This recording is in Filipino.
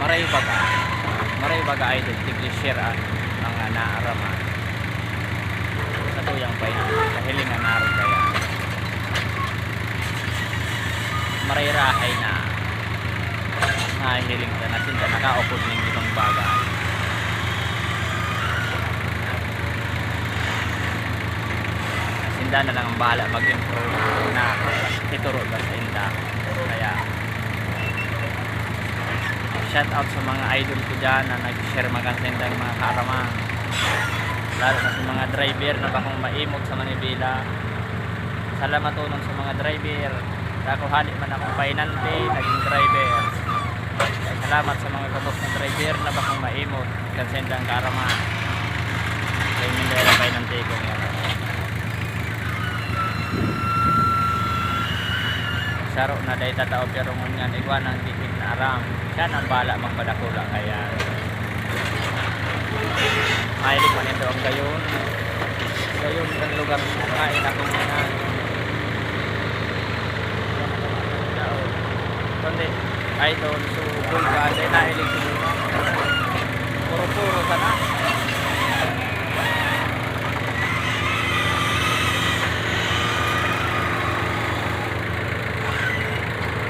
maray baga idol tigli share mga naaraman sa tuyang pay kahilingan naroon kaya maray rahay na nahihiling ka na sinta nakaupod ng ibang bagay sinda na lang ang bahala mag-improve na ituro ba sa inda kaya shout out sa mga idol ko dyan na nag-share maganda yung mga karama lalo na sa mga driver na bakong maimog sa Manibela. Salamat tunong sa mga driver kakuhali man akong painante naging driver. Salamat sa mga kabos ng driver na bakong maimog kansendang karama kay Mindera painante ko nga saro na day tatao pero ngunyan igwan ang dikit na aram siya nang bala magpadakula kaya mahilig man ito ang gayon ang lugar na kain akong mga kundi idol so full ka day nahilig puro sana